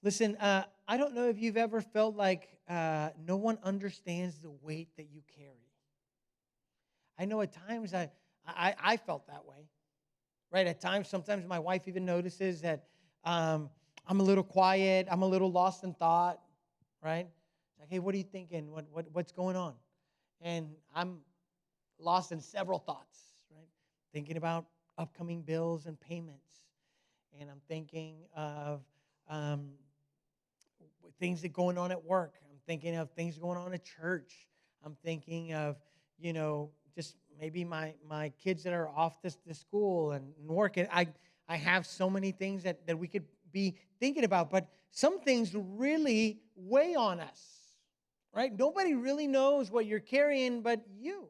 Listen, I don't know if you've ever felt like no one understands the weight that you carry. I know at times I felt that way, right? At times, sometimes my wife even notices that I'm a little quiet, I'm a little lost in thought, right? It's like, hey, what are you thinking? What's going on? And I'm lost in several thoughts, right? Thinking about upcoming bills and payments. And I'm thinking of um, things that are going on at work. I'm thinking of things going on at church. I'm thinking of, just maybe my kids that are off to school and work. And I have so many things that we could be thinking about. But some things really weigh on us, right? Nobody really knows what you're carrying but you.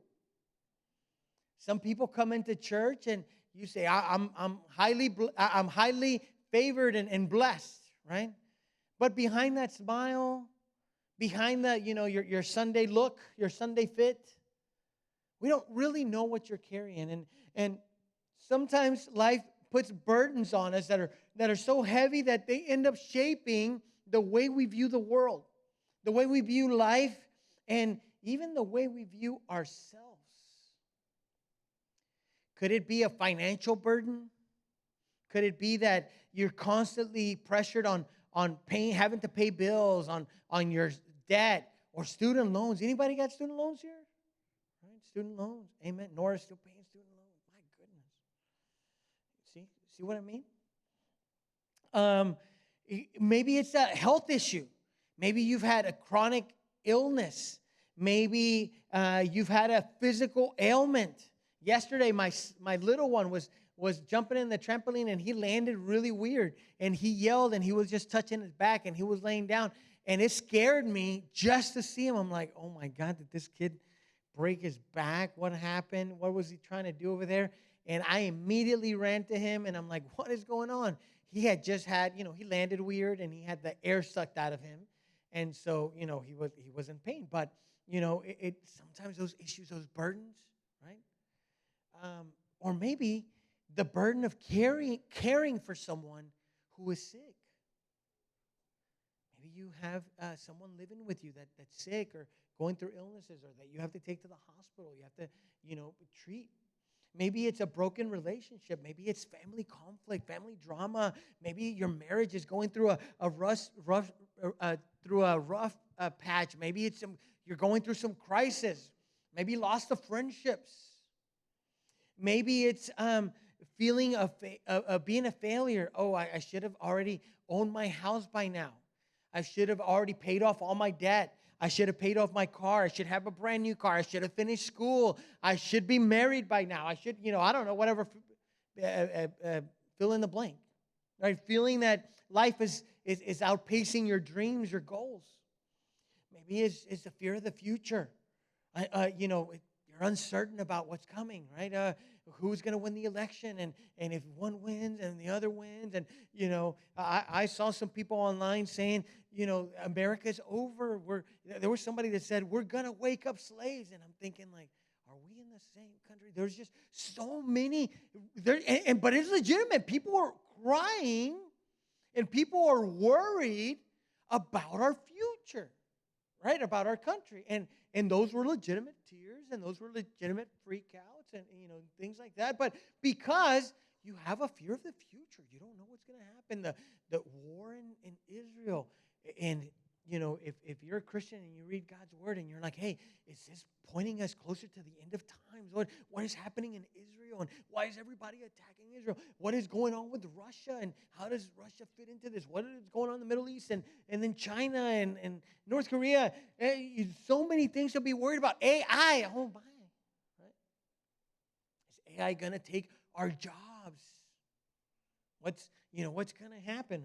Some people come into church and you say, I'm highly favored and blessed, right? But behind that smile, behind that, your Sunday look, your Sunday fit, we don't really know what you're carrying. And sometimes life puts burdens on us that are so heavy that they end up shaping the way we view the world, the way we view life, and even the way we view ourselves. Could it be a financial burden? Could it be that you're constantly pressured on paying, having to pay bills, on your debt or student loans? Anybody got student loans here? Right? Student loans. Amen. Nora's still paying student loans. My goodness. See what I mean? Maybe it's a health issue. Maybe you've had a chronic illness. Maybe you've had a physical ailment. Yesterday, my little one was jumping in the trampoline and he landed really weird. And he yelled and he was just touching his back and he was laying down. And it scared me just to see him. I'm like, oh my God, did this kid break his back? What happened? What was he trying to do over there? And I immediately ran to him and I'm like, what is going on? He had just had, he landed weird and he had the air sucked out of him. And so, he was in pain. But, sometimes those issues, those burdens, right? Or maybe the burden of caring for someone who is sick. Maybe you have someone living with you that's sick or going through illnesses or that you have to take to the hospital. You have to, treat. Maybe it's a broken relationship. Maybe it's family conflict, family drama. Maybe your marriage is going through a rough patch. Maybe you're going through some crisis. Maybe loss of friendships. Maybe it's feeling of being a failure. Oh, I should have already owned my house by now. I should have already paid off all my debt. I should have paid off my car. I should have a brand new car. I should have finished school. I should be married by now. I should, I don't know, whatever, fill in the blank. Right? Feeling that life is outpacing your dreams, your goals. Maybe it's the fear of the future. You're uncertain about what's coming, right? Who's going to win the election, and if one wins and the other wins, and I saw some people online saying, America's over. There was somebody that said we're going to wake up slaves, and I'm thinking like, are we in the same country? There's just so many, but it's legitimate. People are crying, and people are worried about our future. Right, about our country. And those were legitimate tears and those were legitimate freakouts and things like that. But because you have a fear of the future, you don't know what's going to happen. The war in Israel. And if you're a Christian and you read God's word and you're like, hey, is this pointing us closer to the end of times? What is happening in Israel? And why is everybody attacking Israel? What is going on with Russia? And how does Russia fit into this? What is going on in the Middle East? And then China and North Korea. So many things to be worried about. AI. Oh, my. Right? Is AI going to take our jobs? What's going to happen,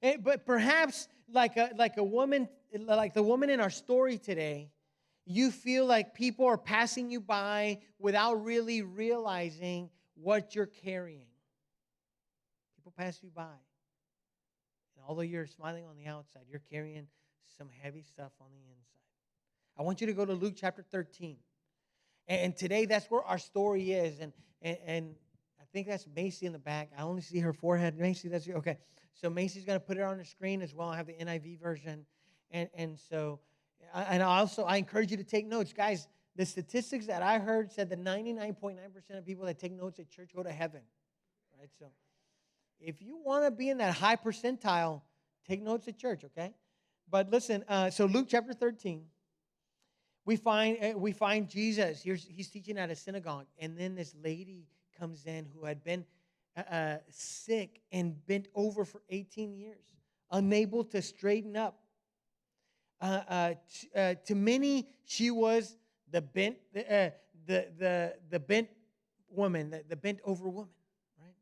right? But perhaps like the woman in our story today, you feel like people are passing you by without really realizing what you're carrying. People pass you by. And although you're smiling on the outside, you're carrying some heavy stuff on the inside. I want you to go to Luke chapter 13. And today that's where our story is. And I think that's Macy in the back. I only see her forehead. Macy, that's you. Okay. So Macy's going to put it on the screen as well. I have the NIV version. And so, and I encourage you to take notes. Guys, the statistics that I heard said that 99.9% of people that take notes at church go to heaven. Right? So if you want to be in that high percentile, take notes at church, okay? But listen, so Luke chapter 13, we find Jesus. He's teaching at a synagogue, and then this lady comes in who had been sick and bent over for 18 years, unable to straighten up. To many, she was the bent bent woman, the bent over woman. Right?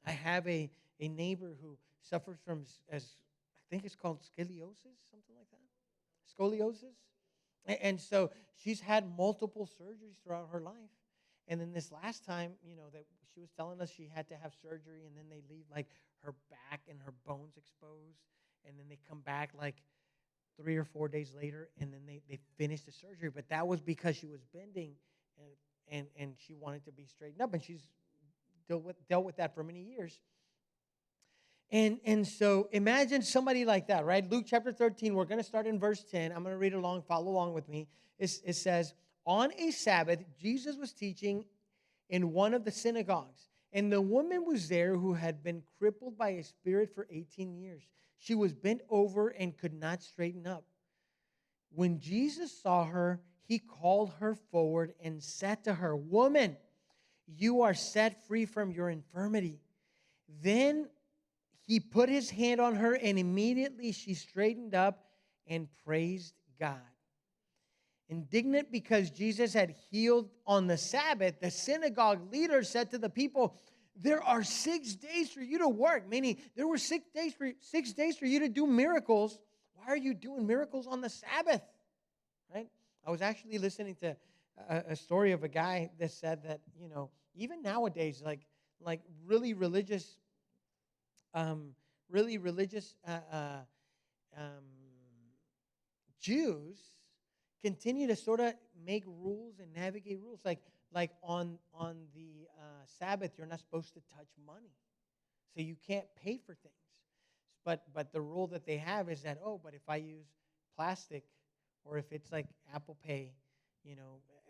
I have a neighbor who suffers from, as I think it's called scoliosis, something like that, scoliosis, and so she's had multiple surgeries throughout her life. And then this last time, that she was telling us she had to have surgery, and then they leave like her back and her bones exposed, and then they come back like 3 or 4 days later, and then they finish the surgery. But that was because she was bending, and she wanted to be straightened up, and she's dealt with that for many years. And so imagine somebody like that, right? Luke chapter 13, we're going to start in verse 10. I'm going to read along, follow along with me. It says, on a Sabbath, Jesus was teaching in one of the synagogues, and the woman was there who had been crippled by a spirit for 18 years. She was bent over and could not straighten up. When Jesus saw her, he called her forward and said to her, "Woman, you are set free from your infirmity." Then he put his hand on her, and immediately she straightened up and praised God. Indignant because Jesus had healed on the Sabbath, the synagogue leader said to the people, "There are 6 days for you to work," meaning there were 6 days for you to do miracles. Why are you doing miracles on the Sabbath? Right? I was actually listening to a story of a guy that said that, even nowadays, like really religious Jews continue to sort of make rules and navigate rules. Like on the Sabbath, you're not supposed to touch money, so you can't pay for things. But the rule that they have is that, but if I use plastic, or if it's like Apple Pay,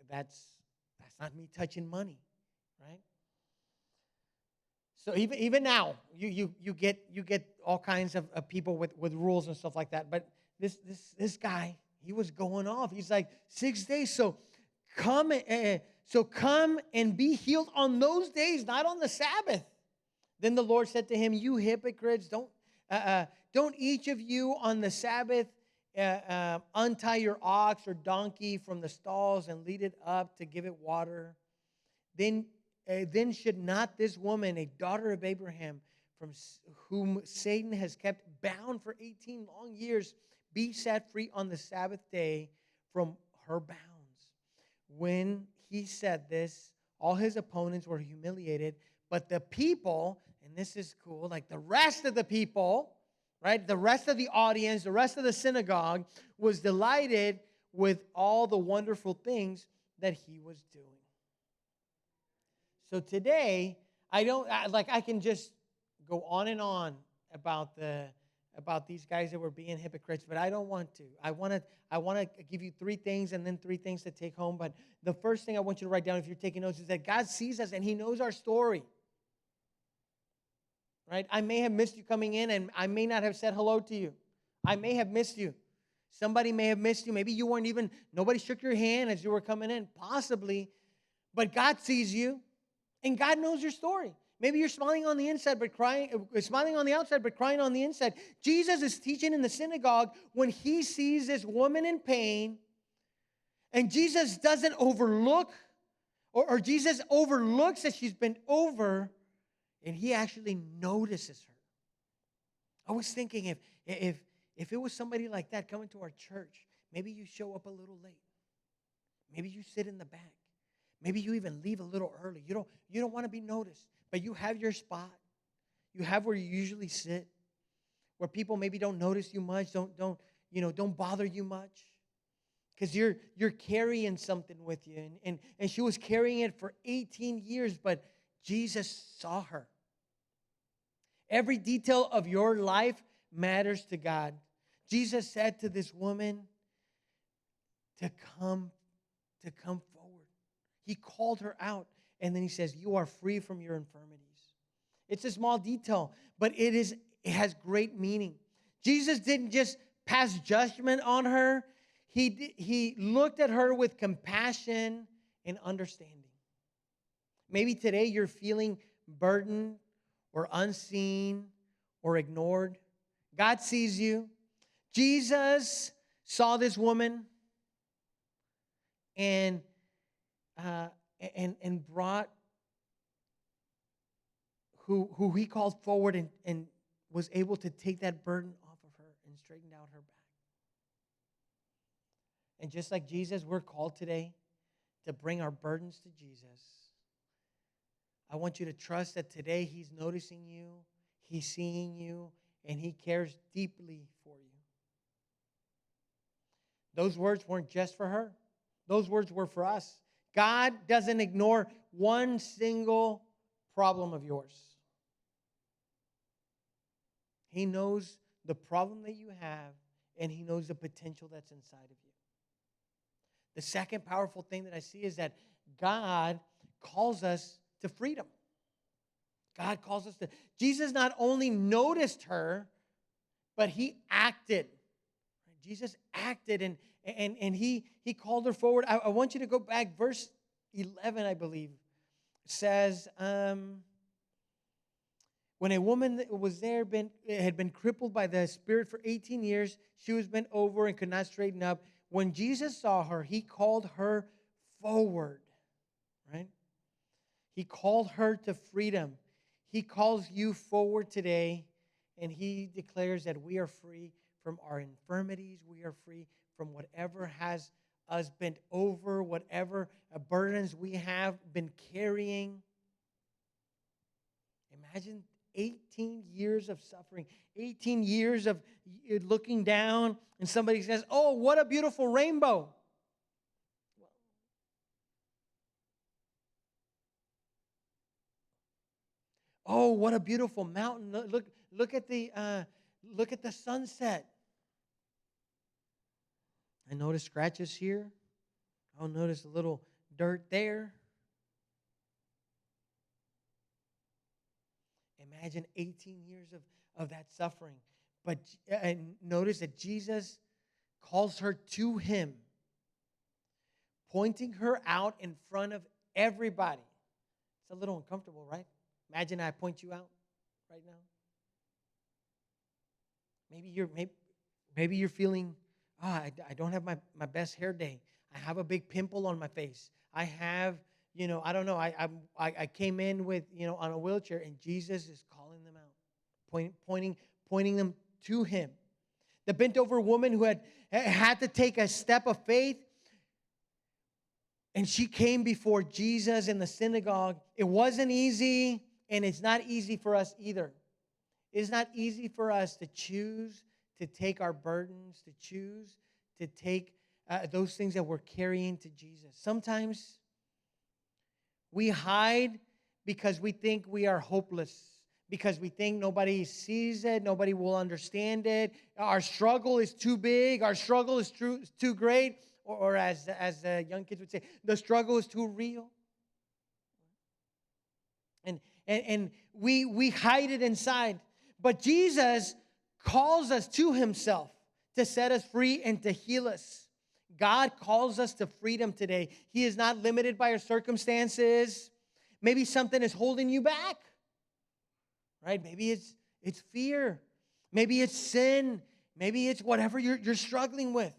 that's not me touching money, right? So even now, you get all kinds of people with rules and stuff like that. But this guy, he was going off. He's like, 6 days. So come and be healed on those days, not on the Sabbath. Then the Lord said to him, "You hypocrites, don't each of you on the Sabbath untie your ox or donkey from the stalls and lead it up to give it water? Then should not this woman, a daughter of Abraham, from whom Satan has kept bound for 18 long years, be set free on the Sabbath day from her bounds?" When he said this, all his opponents were humiliated, but the people, and this is cool, like the rest of the people, right, the rest of the audience, the rest of the synagogue was delighted with all the wonderful things that he was doing. So today, I can just go on and on about these guys that were being hypocrites, but I don't want to. I want to give you 3 things and then 3 things to take home. But the first thing I want you to write down, if you're taking notes, is that God sees us and he knows our story. Right? I may have missed you coming in, and I may not have said hello to you. I may have missed you. Somebody may have missed you. Maybe nobody shook your hand as you were coming in, possibly. But God sees you, and God knows your story. Maybe you're smiling on the inside, smiling on the outside, but crying on the inside. Jesus is teaching in the synagogue when he sees this woman in pain, and Jesus doesn't overlook, or Jesus overlooks that she's bent over, and he actually notices her. I was thinking if it was somebody like that coming to our church, maybe you show up a little late. Maybe you sit in the back. Maybe you even leave a little early. You don't want to be noticed, but you have your spot. You have where you usually sit, where people maybe don't notice you much, don't bother you much, because you're carrying something with you. And she was carrying it for 18 years, but Jesus saw her. Every detail of your life matters to God. Jesus said to this woman to come forward. He called her out, and then he says, you are free from your infirmities. It's a small detail, but it has great meaning. Jesus didn't just pass judgment on her. He looked at her with compassion and understanding. Maybe today you're feeling burdened or unseen or ignored. God sees you. Jesus saw this woman and brought who he called forward and was able to take that burden off of her and straightened out her back. And just like Jesus, we're called today to bring our burdens to Jesus. I want you to trust that today he's noticing you, he's seeing you, and he cares deeply for you. Those words weren't just for her. Those words were for us. God doesn't ignore one single problem of yours. He knows the problem that you have, and he knows the potential that's inside of you. The second powerful thing that I see is that God calls us to freedom. God calls us to. Jesus not only noticed her, but he acted. Jesus acted, and he called her forward. I want you to go back. Verse 11, I believe, says, when a woman was there, had been crippled by the spirit for 18 years, she was bent over and could not straighten up. When Jesus saw her, he called her forward, right? He called her to freedom. He calls you forward today, and he declares that we are free from our infirmities. We are free from whatever has us bent over, whatever burdens we have been carrying. Imagine 18 years of suffering, 18 years of looking down, and somebody says, oh, what a beautiful rainbow. Oh, what a beautiful mountain. Look at the sunset. I notice scratches here. I'll notice a little dirt there. Imagine 18 years of that suffering. But notice that Jesus calls her to him, pointing her out in front of everybody. It's a little uncomfortable, right? Imagine I point you out right now. Maybe you're feeling, I don't have my best hair day. I have a big pimple on my face. I have, I don't know. I came in with, on a wheelchair, and Jesus is calling them out, pointing them to him. The bent over woman who had to take a step of faith, and she came before Jesus in the synagogue. It wasn't easy, and it's not easy for us either. It's not easy for us to choose to take our burdens, to choose to take those things that we're carrying to Jesus. Sometimes we hide because we think we are hopeless, because we think nobody sees it, nobody will understand it. Our struggle is too big, our struggle is too great, or as the young kids would say, the struggle is too real. And we hide it inside. But Jesus calls us to himself to set us free and to heal us. God calls us to freedom today. He is not limited by our circumstances. Maybe something is holding you back, right? Maybe it's fear. Maybe it's sin. Maybe it's whatever you're struggling with.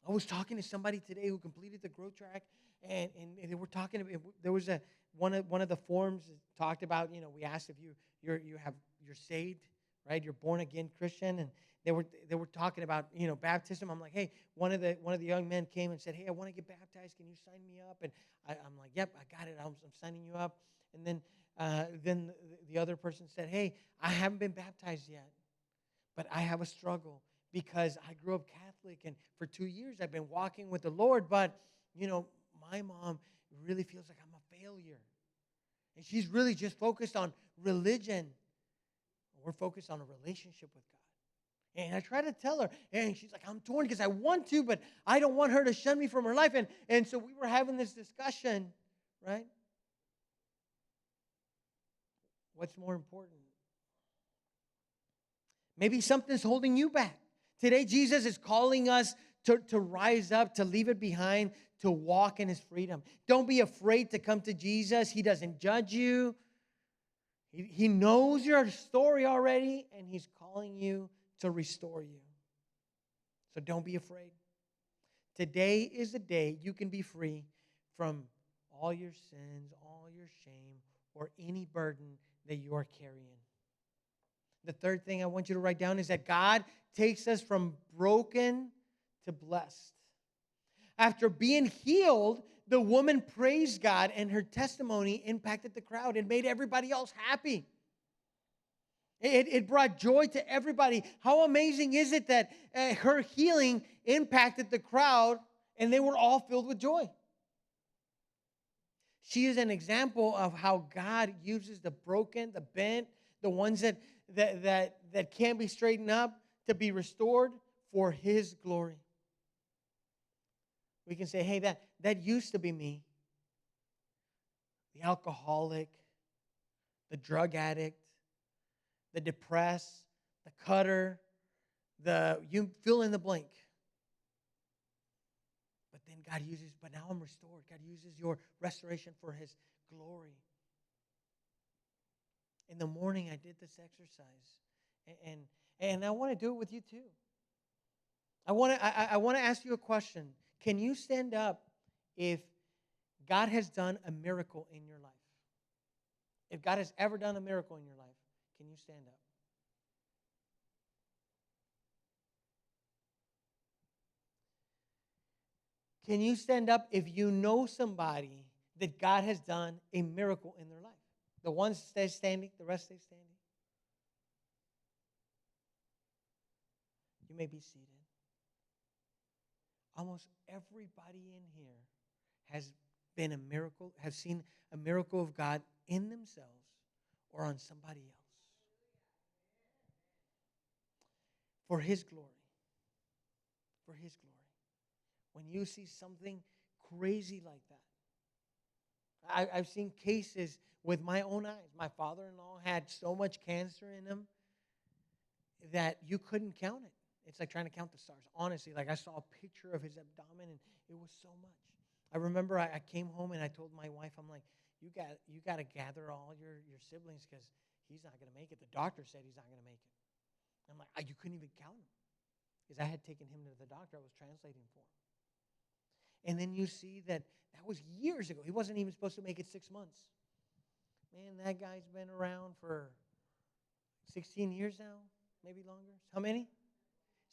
I was talking to somebody today who completed the growth track, and they were talking about, there was one of the forms that talked about, we asked if you're saved, right? You're born again Christian, and they were talking about, baptism. I'm like, hey, one of the young men came and said, hey, I want to get baptized. Can you sign me up? And I'm like, yep, I got it. I'm signing you up. And then the other person said, hey, I haven't been baptized yet, but I have a struggle because I grew up Catholic, and for 2 years I've been walking with the Lord, but, my mom really feels like I'm a failure. And she's really just focused on religion. we're focused on a relationship with God. And I try to tell her, and she's like, I'm torn because I want to, but I don't want her to shun me from her life. And so we were having this discussion, right? What's more important? Maybe something's holding you back. Today, Jesus is calling us to rise up, to leave it behind, to walk in His freedom. Don't be afraid to come to Jesus. He doesn't judge you. He knows your story already, and He's calling you to restore you. So don't be afraid. Today is the day you can be free from all your sins, all your shame, or any burden that you are carrying. The third thing I want you to write down is that God takes us from broken to blessed. After being healed, the woman praised God, and her testimony impacted the crowd and made everybody else happy. It brought joy to everybody. How amazing is it that her healing impacted the crowd and they were all filled with joy? She is an example of how God uses the broken, the bent, the ones that can't be straightened up to be restored for His glory. We can say, hey, that used to be me. The alcoholic, the drug addict, the depressed, the cutter, you fill in the blank. But then but now I'm restored. God uses your restoration for His glory. In the morning, I did this exercise, and I want to do it with you too. I want to ask you a question. Can you stand up if God has done a miracle in your life? If God has ever done a miracle in your life, can you stand up? Can you stand up if you know somebody that God has done a miracle in their life? The ones stay standing, the rest stay standing. You may be seated. Almost everybody in here has been a miracle, has seen a miracle of God in themselves or on somebody else. For His glory. For His glory. When you see something crazy like that. I've seen cases with my own eyes. My father-in-law had so much cancer in him that you couldn't count it. It's like trying to count the stars. Honestly, like I saw a picture of his abdomen, and it was so much. I remember I came home and I told my wife, I'm like, you got to gather all your siblings because he's not going to make it. The doctor said he's not going to make it. I'm like, you couldn't even count him because I had taken him to the doctor. I was translating for him. And then you see that was years ago. He wasn't even supposed to make it 6 months. Man, that guy's been around for 16 years now, maybe longer. How many?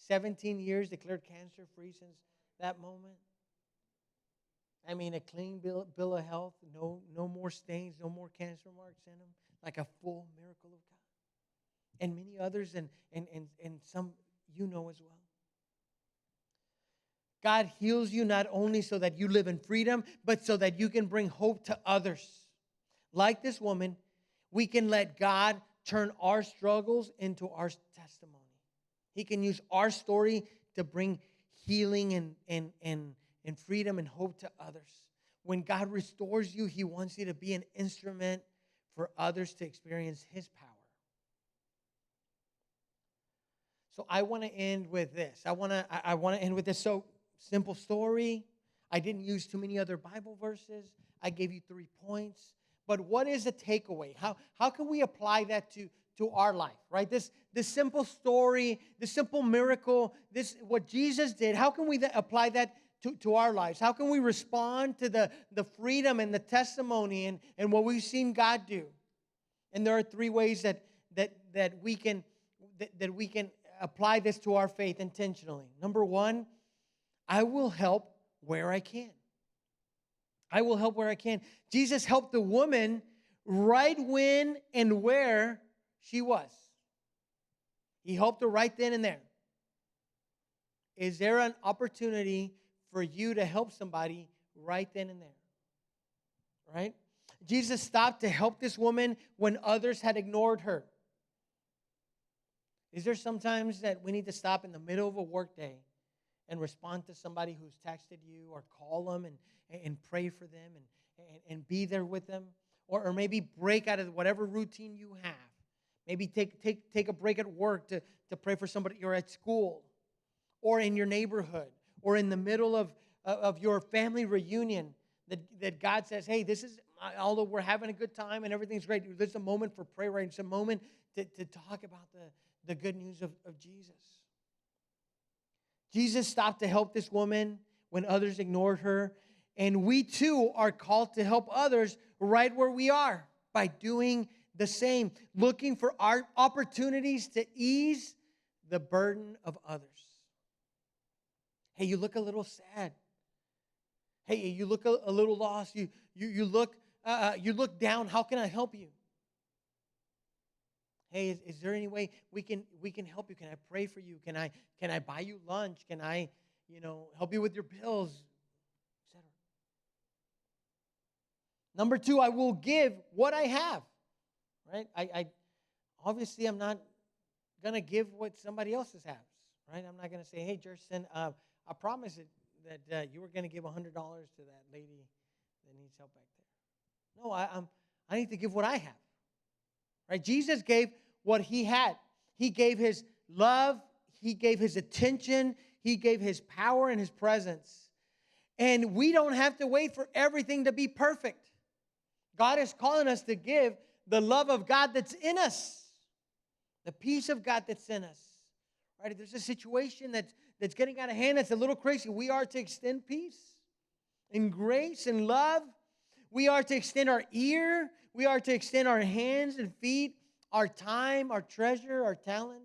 17 years, declared cancer-free since that moment. I mean, a clean bill of health, no more stains, no more cancer marks in him, like a full miracle of God. And many others, and some you know as well. God heals you not only so that you live in freedom, but so that you can bring hope to others. Like this woman, we can let God turn our struggles into our testimony. He can use our story to bring healing and freedom and hope to others. When God restores you, He wants you to be an instrument for others to experience His power. So I want to end with this. I want to end with this. So simple story. I didn't use too many other Bible verses. I gave you 3 points. But what is a takeaway? How can we apply that to our life, right? This simple story, this simple miracle, what Jesus did, how can we apply that to our lives? How can we respond to the freedom and the testimony and what we've seen God do? And there are 3 ways that we can apply this to our faith intentionally. Number 1, I will help where I can. I will help where I can. Jesus helped the woman right when and where she was. He helped her right then and there. Is there an opportunity for you to help somebody right then and there? Right? Jesus stopped to help this woman when others had ignored her. Is there sometimes that we need to stop in the middle of a workday and respond to somebody who's texted you, or call them and pray for them and be there with them? Or maybe break out of whatever routine you have. Maybe take a break at work to pray for somebody you're at school, or in your neighborhood, or in the middle of your family reunion, that God says, hey, this is, although we're having a good time and everything's great, there's a moment for prayer, right? It's a moment to talk about the good news of Jesus. Jesus stopped to help this woman when others ignored her. And we too are called to help others right where we are by doing the same, looking for our opportunities to ease the burden of others. Hey, you look a little sad. Hey, you look a little lost. You look down. How can I help you? Hey, is there any way we can help you? Can I pray for you? Can I buy you lunch? Can I, help you with your bills, etc. Number 2, I will give what I have. Right? I obviously I'm not gonna give what somebody else has. Right? I'm not gonna say, hey, Jerson, I promise that you were gonna give $100 to that lady that needs help back there. No, I need to give what I have. Right? Jesus gave what he had. He gave his love. He gave his attention. He gave his power and his presence. And we don't have to wait for everything to be perfect. God is calling us to give the love of God that's in us, the peace of God that's in us. Right? If there's a situation that's getting out of hand, that's a little crazy, we are to extend peace and grace and love. We are to extend our ear. We are to extend our hands and feet, our time, our treasure, our talent.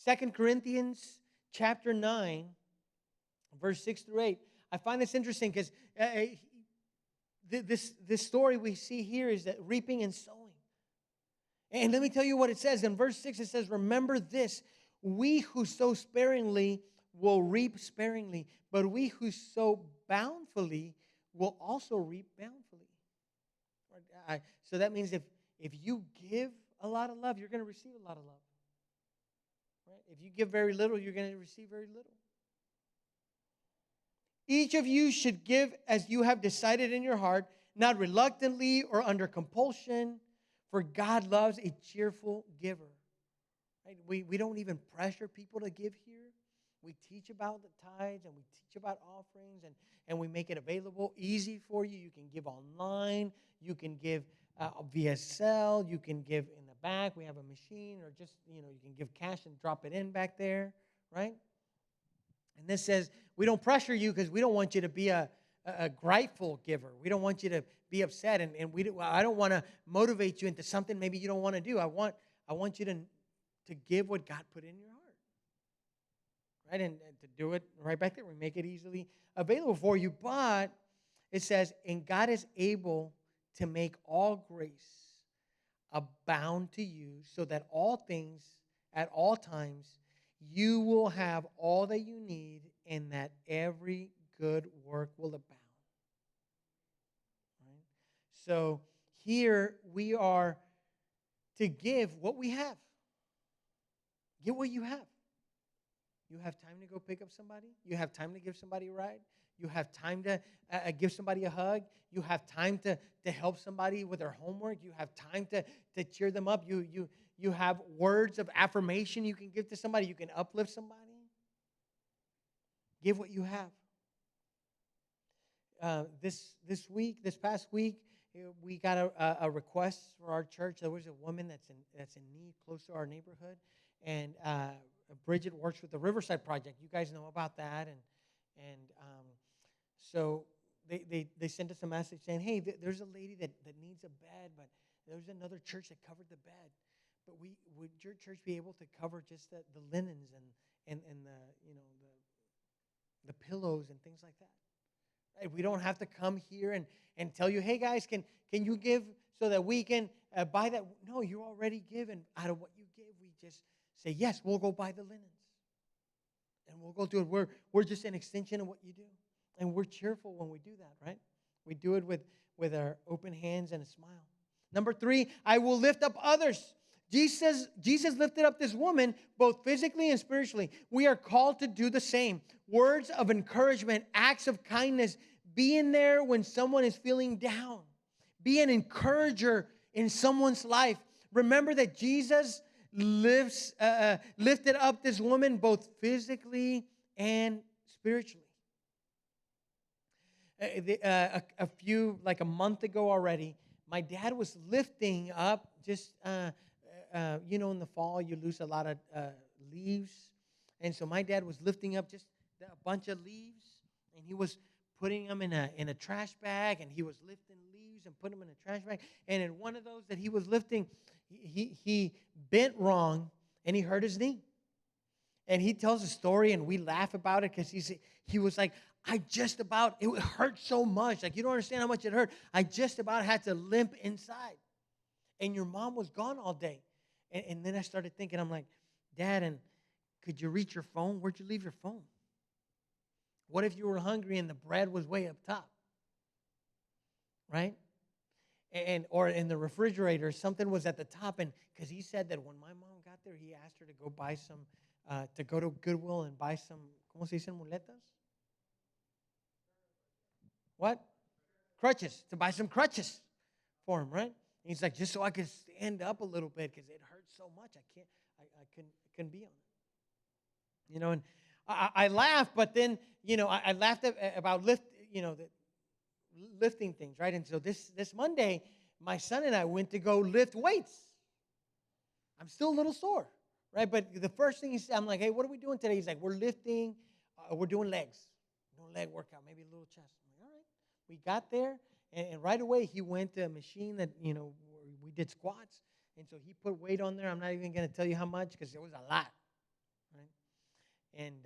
2 Corinthians chapter 9, verse 6 through 8. I find this interesting because this story we see here is that reaping and sowing. And let me tell you what it says. In verse 6, it says, remember this, we who sow sparingly will reap sparingly, but we who sow bountifully will also reap bountifully. So that means if you give a lot of love, you're going to receive a lot of love. Right? If you give very little, you're going to receive very little. Each of you should give as you have decided in your heart, not reluctantly or under compulsion, for God loves a cheerful giver. Right? We don't even pressure people to give here. We teach about the tithes and we teach about offerings and we make it available, easy for you. You can give online. You can give via cell. You can give in the back. We have a machine, or just, you can give cash and drop it in back there, right? And this says, we don't pressure you because we don't want you to be a grateful giver. We don't want you to be upset, and I don't want to motivate you into something maybe you don't want to do. I want you to give what God put in your heart, right? And to do it right back there, we make it easily available for you. But it says, and God is able to make all grace abound to you, so that all things at all times you will have all that you need, and that every good work will abound. Right? So here we are to give what we have. Give what you have. You have time to go pick up somebody. You have time to give somebody a ride. You have time to give somebody a hug. You have time to help somebody with their homework. You have time to cheer them up. You have words of affirmation you can give to somebody. You can uplift somebody. Give what you have. This past week, we got a request for our church. There was a woman that's in need close to our neighborhood, and Bridget works with the Riverside Project. You guys know about that, and so they sent us a message saying, hey, there's a lady that needs a bed, but there's another church that covered the bed. But would your church be able to cover just the linens and the pillows and things like that? Right? We don't have to come here and tell you, hey guys, can you give so that we can buy that? No, you're already given. Out of what you give, we just say, yes, we'll go buy the linens. And we'll go do it. We're just an extension of what you do. And we're cheerful when we do that, right? We do it with our open hands and a smile. Number 3, I will lift up others. Jesus lifted up this woman both physically and spiritually. We are called to do the same. Words of encouragement, acts of kindness, being there when someone is feeling down. Be an encourager in someone's life. Remember that Jesus lifted up this woman both physically and spiritually. Like a month ago already, my dad was lifting up just, in the fall, you lose a lot of leaves. And so my dad was lifting up just a bunch of leaves, and he was putting them in a trash bag, and he was lifting leaves and putting them in a trash bag. And in one of those that he was lifting, he bent wrong, and he hurt his knee. And he tells a story, and we laugh about it because he was like, it hurt so much. Like, you don't understand how much it hurt. I just about had to limp inside. And your mom was gone all day. And then I started thinking, I'm like, Dad, and could you reach your phone? Where'd you leave your phone? What if you were hungry and the bread was way up top? Right? Or in the refrigerator, something was at the top. And because he said that when my mom got there, he asked her to go buy some, to go to Goodwill and buy some, ¿cómo se dicen muletas? What? Crutches, to buy some crutches for him, right? And he's like, just so I could stand up a little bit because it hurts so much. I couldn't be on it. And I laughed, but then, I laughed about lifting things, right? And so this Monday, my son and I went to go lift weights. I'm still a little sore, right? But the first thing he said, I'm like, hey, what are we doing today? He's like, we're lifting, we're doing legs. Doing leg workout, maybe a little chest. I'm like, all right. We got there, and right away he went to a machine that, we did squats. And so he put weight on there. I'm not even going to tell you how much because it was a lot, right? And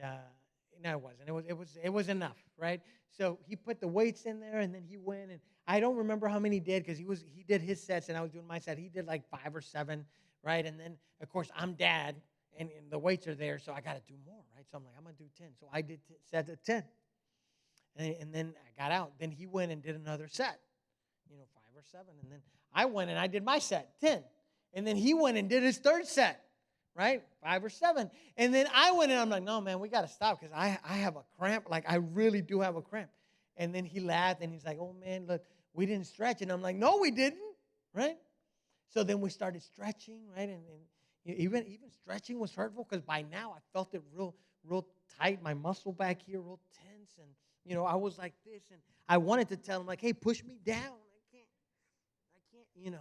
no, it wasn't. It was enough, right? So he put the weights in there, and then he went, and I don't remember how many he did because he did his sets, and I was doing my set. He did like 5 or 7, right? And then, of course, I'm dad, and the weights are there, so I got to do more, right? So I'm like, I'm going to do 10. So I did sets of 10. And then I got out. Then he went and did another set, 5 or 7. And then I went and I did my set, 10. And then he went and did his third set, right? 5 or 7. And then I went and I'm like, no, man, we got to stop because I have a cramp. Like, I really do have a cramp. And then he laughed and he's like, oh, man, look, we didn't stretch. And I'm like, no, we didn't, right? So then we started stretching, right? And even stretching was hurtful because by now I felt it real tight, my muscle back here real tense. And I was like this, and I wanted to tell him, like, hey, push me down. I can't,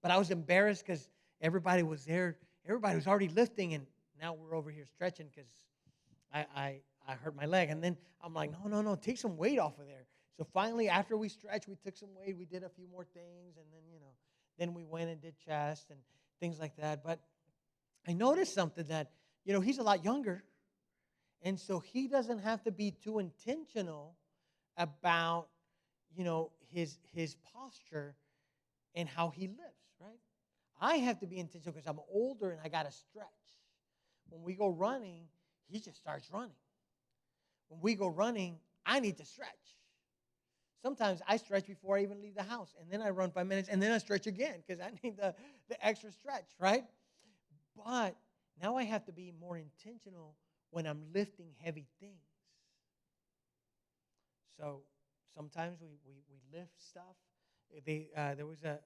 But I was embarrassed because everybody was there. Everybody was already lifting, and now we're over here stretching because I hurt my leg. And then I'm like, no, take some weight off of there. So finally, after we stretched, we took some weight. We did a few more things, and then we went and did chest and things like that. But I noticed something that, he's a lot younger. And so he doesn't have to be too intentional about, his posture and how he lives, right? I have to be intentional because I'm older and I got to stretch. When we go running, he just starts running. When we go running, I need to stretch. Sometimes I stretch before I even leave the house, and then I run 5 minutes, and then I stretch again because I need the extra stretch, right? But now I have to be more intentional when I'm lifting heavy things. So sometimes we lift stuff. There was a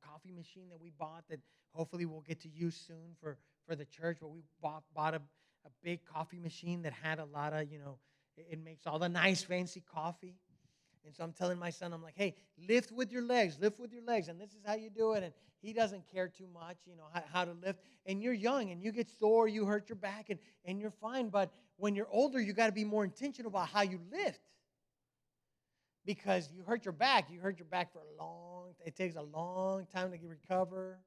coffee machine that we bought that hopefully we'll get to use soon for the church. But we bought a big coffee machine that had a lot of, it makes all the nice fancy coffee. And so I'm telling my son, I'm like, hey, lift with your legs. And this is how you do it. And he doesn't care too much, how to lift. And you're young and you get sore, you hurt your back, and you're fine. But when you're older, you got to be more intentional about how you lift. Because you hurt your back for it takes a long time to recover,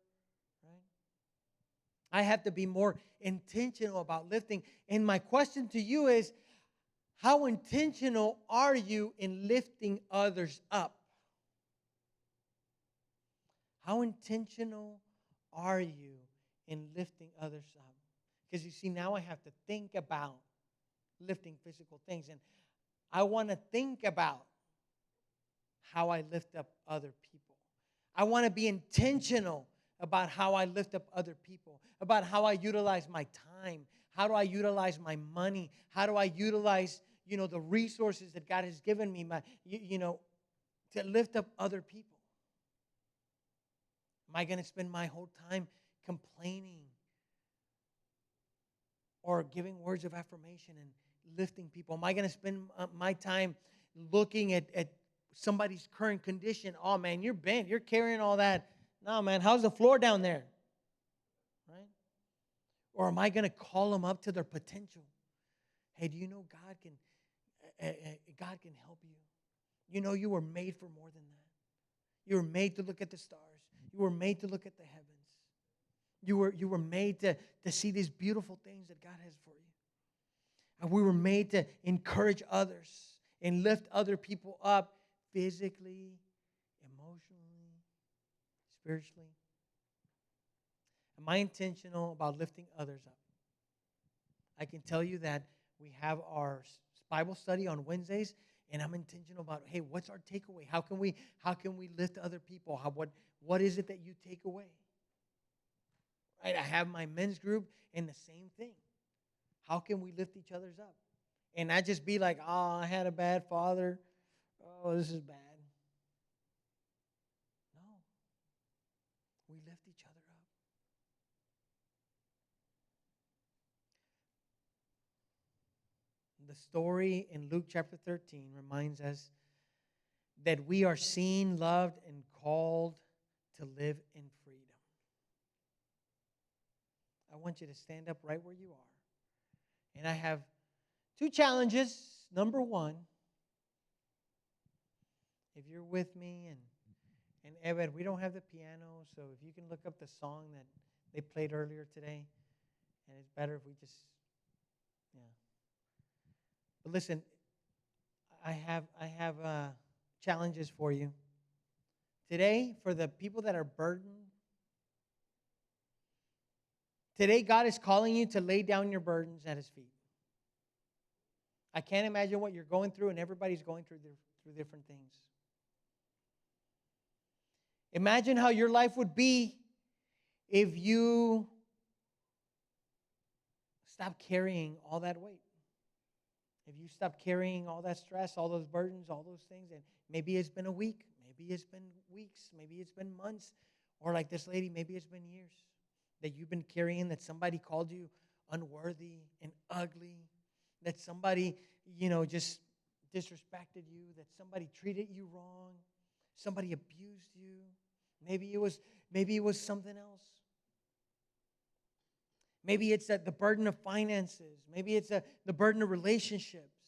right? I have to be more intentional about lifting. And my question to you is, how intentional are you in lifting others up? How intentional are you in lifting others up? Because you see, now I have to think about lifting physical things. And I want to think about how I lift up other people. I want to be intentional about how I lift up other people, about how I utilize my time. How do I utilize my money? How do I utilize, the resources that God has given me, to lift up other people? Am I going to spend my whole time complaining or giving words of affirmation and lifting people? Am I going to spend my time looking at somebody's current condition? Oh, man, you're bent. You're carrying all that. No, man, how's the floor down there? Right? Or am I going to call them up to their potential? Hey, do you know God can help you? You know you were made for more than that. You were made to look at the stars. You were made to look at the heavens. You were made to see these beautiful things that God has for you. And we were made to encourage others and lift other people up physically, emotionally, spiritually. Am I intentional about lifting others up? I can tell you that we have our Bible study on Wednesdays, and I'm intentional about, hey, what's our takeaway? How can we lift other people? What is it that you take away? Right? I have my men's group, and the same thing. How can we lift each other's up? And not just be like, oh, I had a bad father. Oh, this is bad. No. We lift each other up. The story in Luke chapter 13 reminds us that we are seen, loved, and called to live in freedom. I want you to stand up right where you are. And I have 2 challenges. Number 1, if you're with me, and Ebed, we don't have the piano, so if you can look up the song that they played earlier today, and it's better if we just, yeah. But listen, I have challenges for you. Today, for the people that are burdened, today God is calling you to lay down your burdens at His feet. I can't imagine what you're going through, and everybody's going through different things. Imagine how your life would be if you stopped carrying all that weight. If you stop carrying all that stress, all those burdens, all those things, and maybe it's been a week, maybe it's been weeks, maybe it's been months, or like this lady, maybe it's been years that you've been carrying, that somebody called you unworthy and ugly, that somebody, just disrespected you, that somebody treated you wrong, somebody abused you. Maybe it was something else. Maybe it's the burden of finances. Maybe it's the burden of relationships.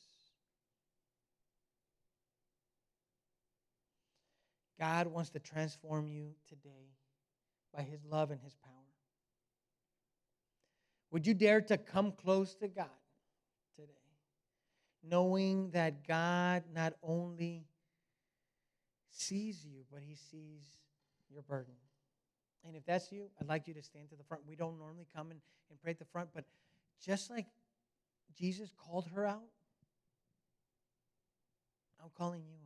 God wants to transform you today by His love and His power. Would you dare to come close to God today, knowing that God not only sees you, but He sees your burden? And if that's you, I'd like you to stand to the front. We don't normally come and pray at the front, but just like Jesus called her out, I'm calling you out.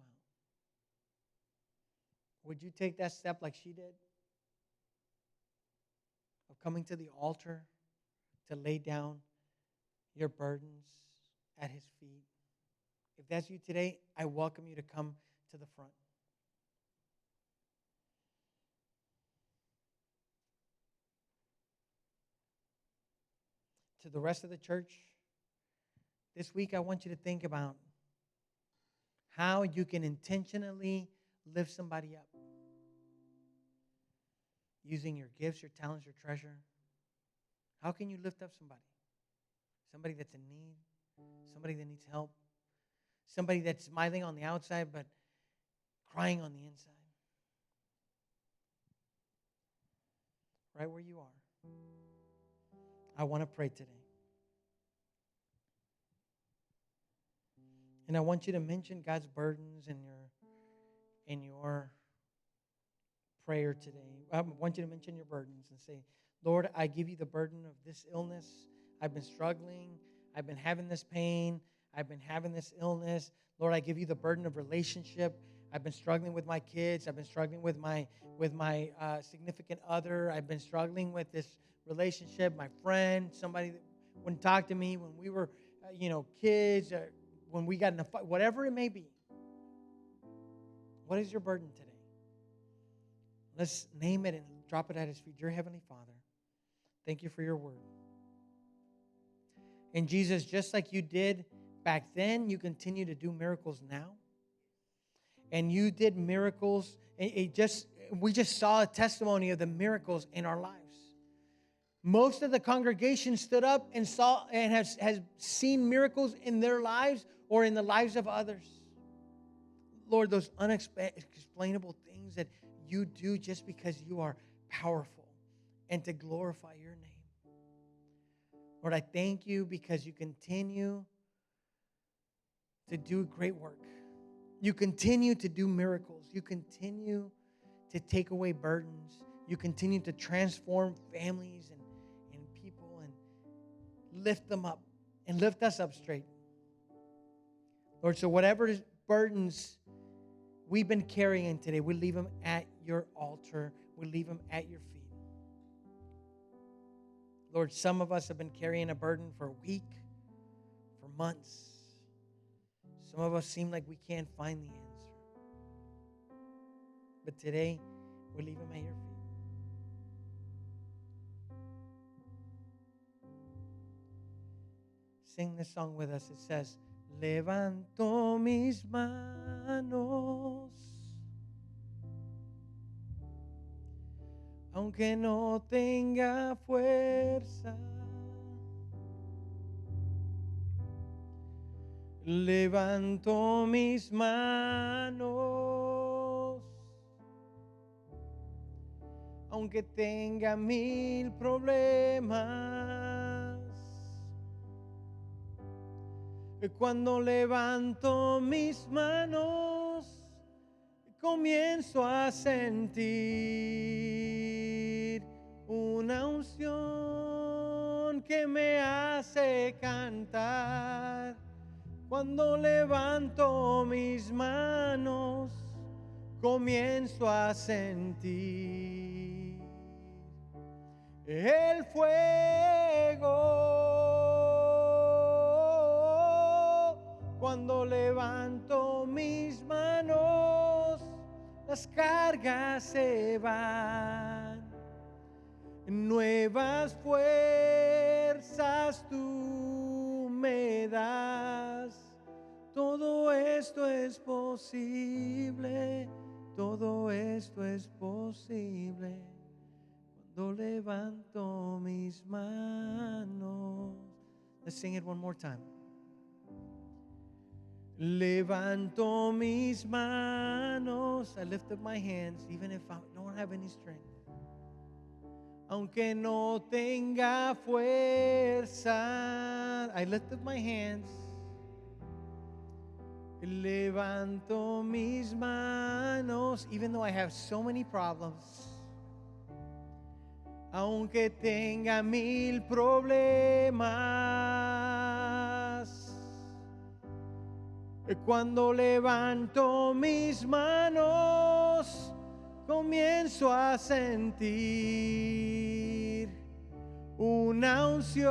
Would you take that step like she did? Of coming to the altar to lay down your burdens at His feet. If that's you today, I welcome you to come to the front. To the rest of the church, this week I want you to think about how you can intentionally lift somebody up. Using your gifts, your talents, your treasure. How can you lift up somebody? Somebody that's in need, somebody that needs help, somebody that's smiling on the outside but crying on the inside. Right where you are. I want to pray today. And I want you to mention God's burdens in your prayer today. I want you to mention your burdens and say, Lord, I give you the burden of this illness. I've been struggling. I've been having this pain. I've been having this illness. Lord, I give you the burden of relationship. I've been struggling with my kids. I've been struggling with my significant other. I've been struggling with this relationship, my friend, somebody that wouldn't talk to me when we were, kids, when we got in a fight, whatever it may be. What is your burden today? Let's name it and drop it at His feet. Dear Heavenly Father, thank you for your word. And Jesus, just like you did back then, you continue to do miracles now. And you did miracles. We just saw a testimony of the miracles in our lives. Most of the congregation stood up and saw and has seen miracles in their lives or in the lives of others. Lord, those unexplainable things that you do just because you are powerful and to glorify your name. Lord, I thank you because you continue to do great work. You continue to do miracles. You continue to take away burdens. You continue to transform families and people and lift them up and lift us up straight. Lord, so whatever burdens we've been carrying today, we leave them at your altar. We leave them at your feet. Lord, some of us have been carrying a burden for a week, for months. Some of us seem like we can't find the answer. But today, we leave them at your feet. Sing this song with us. It says, levanto mis manos, aunque no tenga fuerza. Levanto mis manos, aunque tenga 1000 problemas. Cuando levanto mis manos, comienzo a sentir una unción que me hace cantar. Cuando levanto mis manos, comienzo a sentir el fuego. Cuando levanto mis manos, las cargas se van. Nuevas fuerzas tú me das. Todo esto es posible. Todo esto es posible cuando levanto mis manos. Let's sing it one more time. Levanto mis manos. I lift up my hands even if I don't have any strength. Aunque no tenga fuerza, I lift up my hands. Levanto mis manos, even though I have so many problems. Aunque tenga 1000 problemas. Cuando levanto mis manos, comienzo a sentir una unción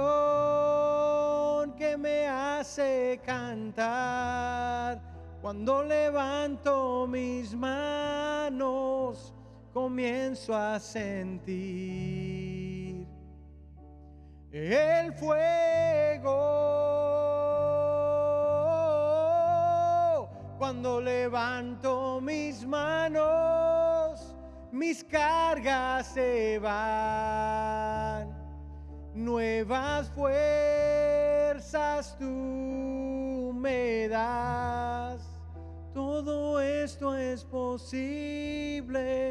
que me hace cantar. Cuando levanto mis manos, comienzo a sentir el fuego. Cuando levanto mis manos, mis cargas se van. Nuevas fuerzas tú me das. Todo esto es posible.